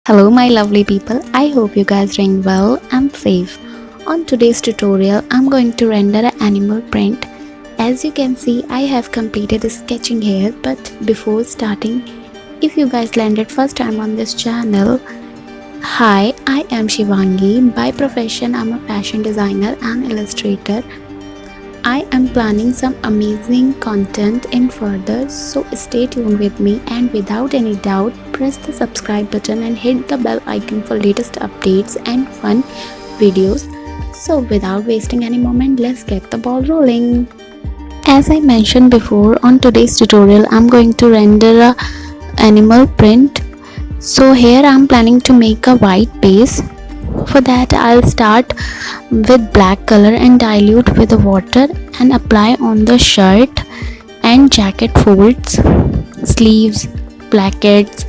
Hello my lovely people, I hope you guys are doing well and safe. On today's tutorial, I'm going to render an animal print. As you can see, I have completed sketching here, but before starting, if you guys landed first time on this channel, hi, I am Shivangi. By profession, I'm a fashion designer and illustrator. I am planning some amazing content in further, so stay tuned with me, and without any doubt, press the subscribe button and hit the bell icon for latest updates and fun videos. So without wasting any moment, let's get the ball rolling. As I mentioned before, on today's tutorial I'm going to render a animal print. So here I'm planning to make a white base. For that I'll start with black color and dilute with the water and apply on the shirt and jacket folds, sleeves, plackets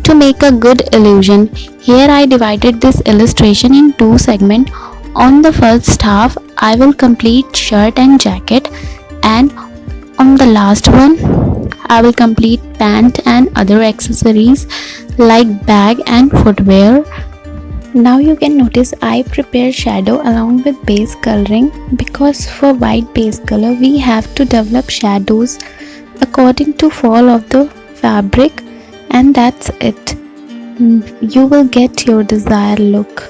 to make a good illusion. Here I divided this illustration in two segments. On the first half I will complete shirt and jacket, and on the last one I will complete pant and other accessories like bag and footwear. Now you can notice I prepared shadow along with base coloring, because for white base color we have to develop shadows according to fall of the fabric, and that's it. You will get your desired look.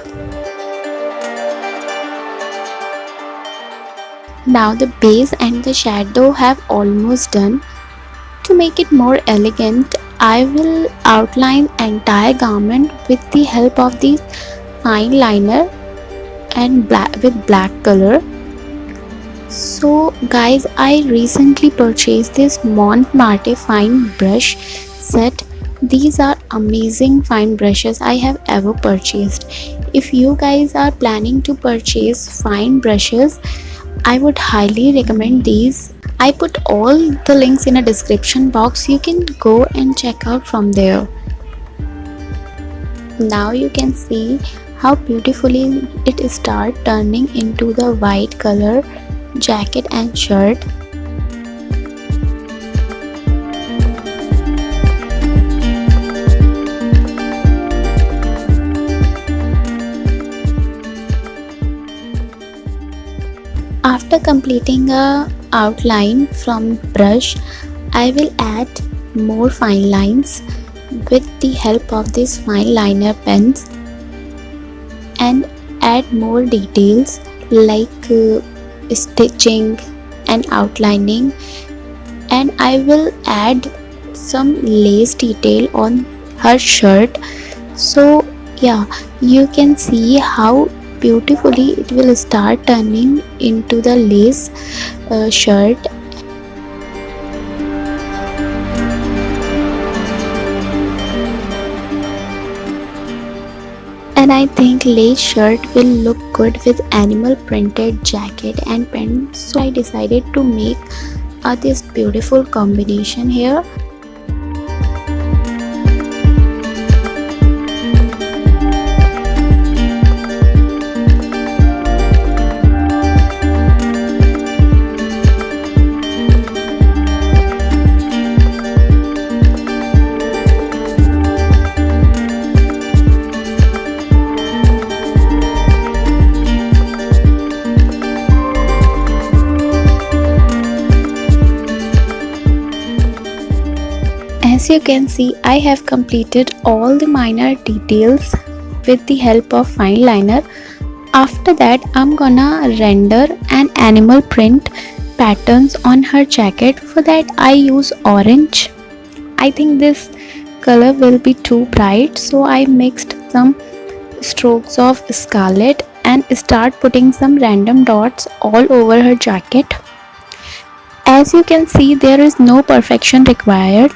Now the base and the shadow have almost done. To make it more elegant, I will outline entire garment with the help of the fine liner and with black color. So guys, I recently purchased this Marte fine brush set. These are amazing fine brushes I have ever purchased. If you guys are planning to purchase fine brushes, I would highly recommend these. I put all the links in a description box. You can go and check out from there. Now you can see how beautifully it start turning into the white color jacket and shirt. After completing a outline from brush, I will add more fine lines with the help of these fine liner pens and add more details like stitching and outlining, and I will add some lace detail on her shirt. So yeah, you can see how beautifully it will start turning into the lace shirt. And I think lace shirt will look good with animal printed jacket and pants, so I decided to make this beautiful combination here. As you can see, I have completed all the minor details with the help of fine liner. After that, I'm gonna render an animal print patterns on her jacket. For that I use orange. I think this color will be too bright, so I mixed some strokes of scarlet and start putting some random dots all over her jacket. As you can see, there is no perfection required,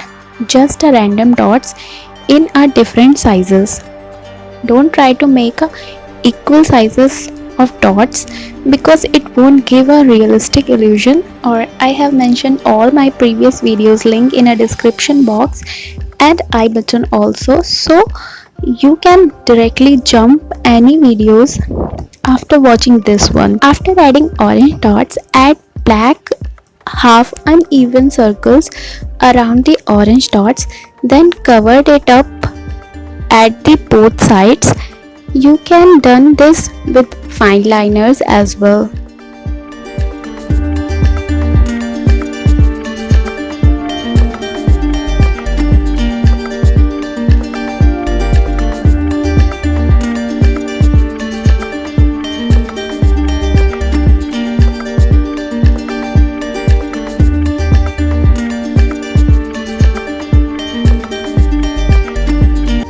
just a random dots in a different sizes. Don't try to make a equal sizes of dots, because it won't give a realistic illusion. Or I have mentioned all my previous videos link in a description box and I button also, so you can directly jump any videos after watching this one. After adding orange dots, add black half uneven circles around the orange dots, then covered it up at the both sides. You can done this with fine liners as well.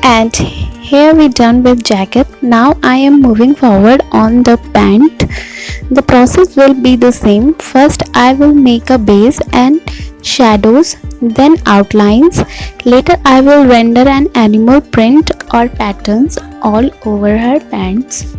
And here we done with jacket. Now I am moving forward on the pant. The process will be the same. First I will make a base and shadows, then outlines. Later I will render an animal print or patterns all over her pants.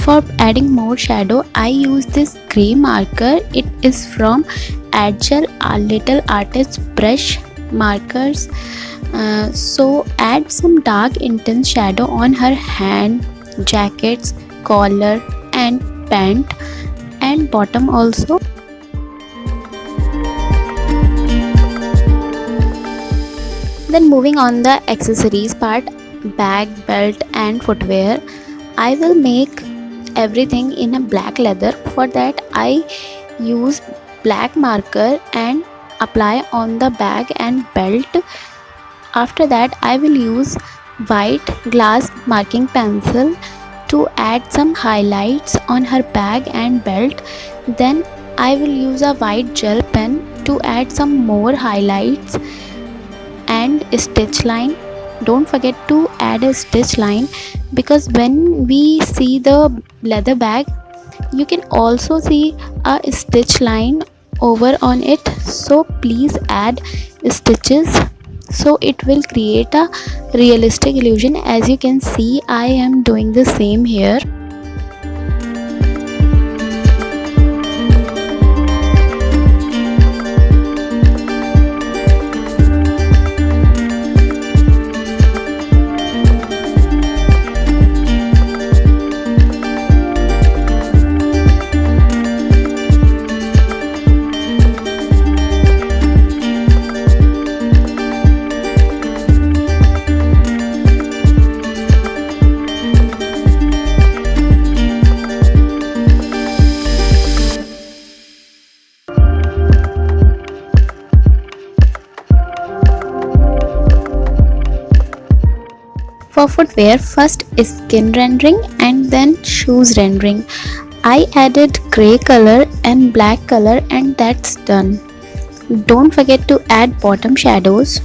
For adding more shadow, I use this gray marker. It is from Agile Little Artist brush markers. So add some dark intense shadow on her hand, jackets, collar and pant and bottom also. Then moving on the accessories part, bag, belt and footwear, I will make everything in a black leather. For that I use black marker and apply on the bag and belt. After that I will use white glass marking pencil to add some highlights on her bag and belt. Then I will use a white gel pen to add some more highlights and stitch line. Don't forget to add a stitch line, because when we see the leather bag you can also see a stitch line over on it, so please add stitches so it will create a realistic illusion. As you can see, I am doing the same here. For footwear, first skin rendering and then shoes rendering. I added grey color and black color and that's done. Don't forget to add bottom shadows.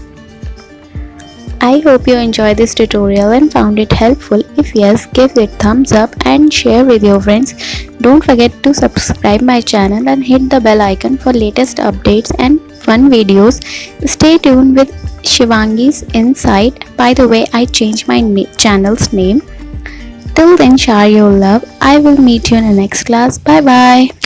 I hope you enjoyed this tutorial and found it helpful. If yes, give it thumbs up and share with your friends. Don't forget to subscribe my channel and hit the bell icon for latest updates and fun videos. Stay tuned with Shivangi's Insight. By the way, I changed my channel's name. Till then, share your love. I will meet you in the next class. Bye bye.